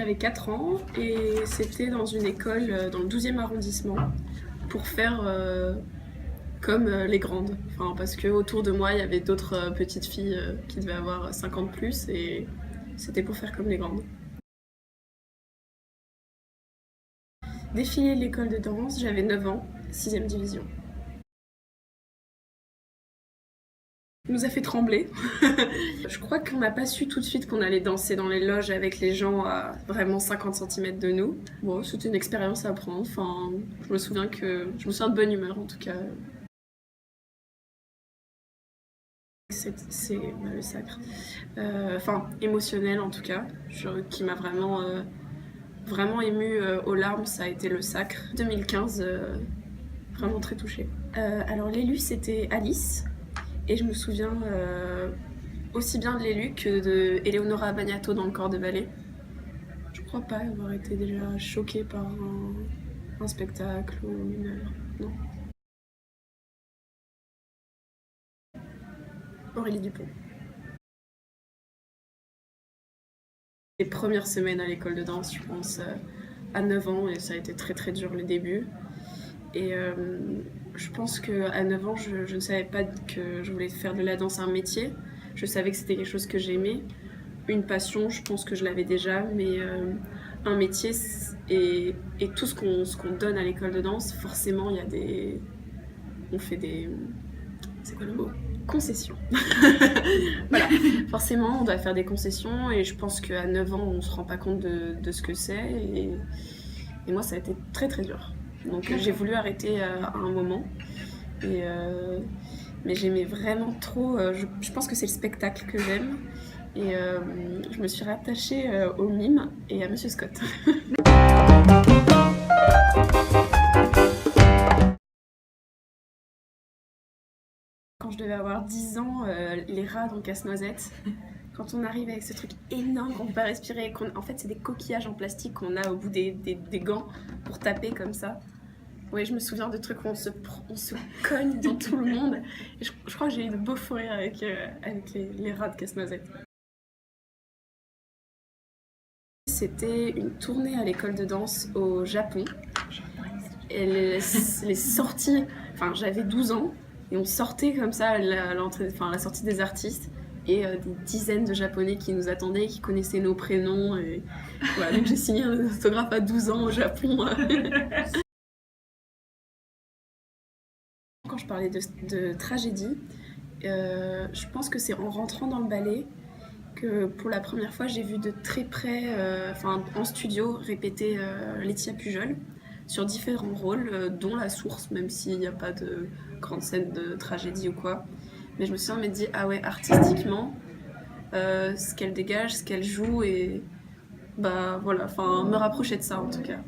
j'avais 4 ans et c'était dans une école dans le 12e arrondissement pour faire comme les grandes. Enfin, parce que autour de moi, il y avait d'autres petites filles qui devaient avoir 50 plus et c'était pour faire comme les grandes. Défilé de l'école de danse, j'avais 9 ans, 6e division. Il nous a fait trembler. Je crois qu'on n'a pas su tout de suite qu'on allait danser dans les loges avec les gens à vraiment 50 cm de nous. Bon, c'était une expérience à apprendre. Enfin, je me souviens de bonne humeur en tout cas. C'est le sacre. Enfin, émotionnel en tout cas, qui m'a vraiment émue aux larmes, ça a été le sacre. 2015, vraiment très touchée. Alors l'élu c'était Alice. Et je me souviens aussi bien de l'élu que de Eleonora Bagnato dans le corps de ballet. Je crois pas avoir été déjà choquée par un spectacle ou une œuvre, non. Aurélie Dupont. Les premières semaines à l'école de danse, je pense, à 9 ans, et ça a été très très dur le début. Et je pense qu'à 9 ans, je ne savais pas que je voulais faire de la danse un métier. Je savais que c'était quelque chose que j'aimais. Une passion, je pense que je l'avais déjà, mais un métier et tout ce qu'on donne à l'école de danse, forcément, il y a des... On fait des... C'est quoi le mot ? Concessions. Voilà, forcément, on doit faire des concessions et je pense qu'à 9 ans, on se rend pas compte de ce que c'est et moi, ça a été très très dur. Donc j'ai voulu arrêter à un moment. Mais j'aimais vraiment trop. Je pense que c'est le spectacle que j'aime. Et je me suis rattachée au mime et à Monsieur Scott. Quand je devais avoir 10 ans, les rats dans Casse-Noisette, quand on arrive avec ce truc énorme qu'on ne peut pas respirer, en fait c'est des coquillages en plastique qu'on a au bout des gants pour taper comme ça. Oui, je me souviens de trucs où on se cogne dans tout le monde. Et je crois que j'ai eu de beaux fous rires avec les rats de Casse-Noisette. C'était une tournée à l'école de danse au Japon. Et les sorties, enfin j'avais 12 ans, et on sortait comme ça à la sortie des artistes. Et des dizaines de Japonais qui nous attendaient, qui connaissaient nos prénoms. Et voilà, donc j'ai signé un autographe à 12 ans au Japon. Quand je parlais de tragédie, je pense que c'est en rentrant dans le ballet que pour la première fois j'ai vu de très près, en studio, répéter Laetitia Pujol sur différents rôles, dont La Source, même s'il n'y a pas de grande scène de tragédie ou quoi. Mais je me suis jamais dit, ah ouais, artistiquement, ce qu'elle dégage, ce qu'elle joue, et bah voilà, enfin me rapprocher de ça en tout cas.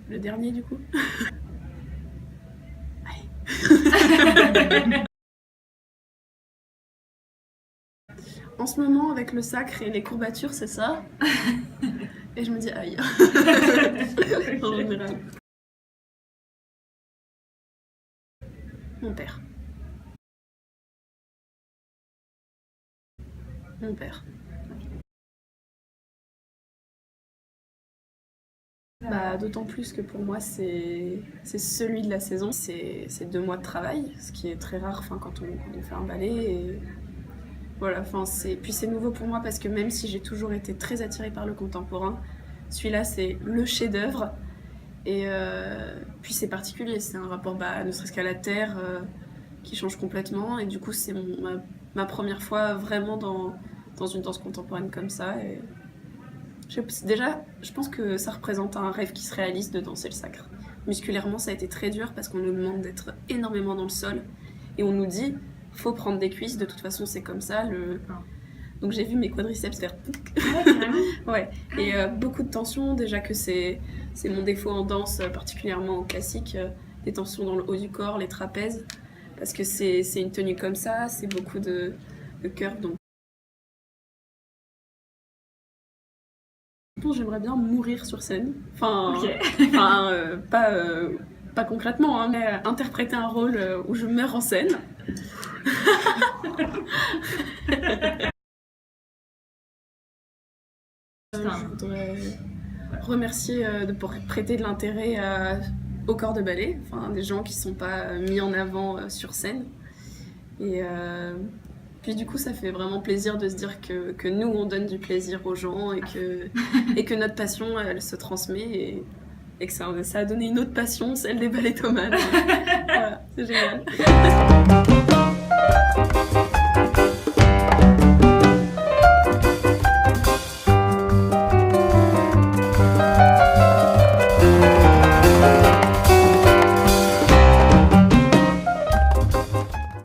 Le dernier du coup. Allez. En ce moment, avec le sacre et les courbatures, c'est ça. Et je me dis aïe. En général. Mon père. Mon père. Bah, d'autant plus que pour moi, c'est celui de la saison. C'est 2 mois de travail, ce qui est très rare quand on fait un ballet. Et voilà, puis c'est nouveau pour moi parce que même si j'ai toujours été très attirée par le contemporain, celui-là, c'est le chef-d'œuvre. Et puis c'est particulier, c'est un rapport ne serait-ce qu'à la terre qui change complètement. Et du coup, c'est ma première fois vraiment dans une danse contemporaine comme ça. Et déjà, je pense que ça représente un rêve qui se réalise de danser le sacre. Musculairement, ça a été très dur parce qu'on nous demande d'être énormément dans le sol. Et on nous dit, faut prendre des cuisses, de toute façon c'est comme ça. Donc j'ai vu mes quadriceps faire... Ouais, et beaucoup de tension, déjà que c'est mon défaut en danse, particulièrement en classique, des tensions dans le haut du corps, les trapèzes, parce que c'est une tenue comme ça, c'est beaucoup de cœur, donc... J'aimerais bien mourir sur scène, pas concrètement, hein, mais interpréter un rôle où je meurs en scène. Je voudrais remercier de prêter de l'intérêt au corps de ballet, enfin, des gens qui ne sont pas mis en avant sur scène. Et puis du coup, ça fait vraiment plaisir de se dire que nous, on donne du plaisir aux gens et que notre passion, elle se transmet et que ça a donné une autre passion, celle des ballettomanes. Voilà, c'est génial.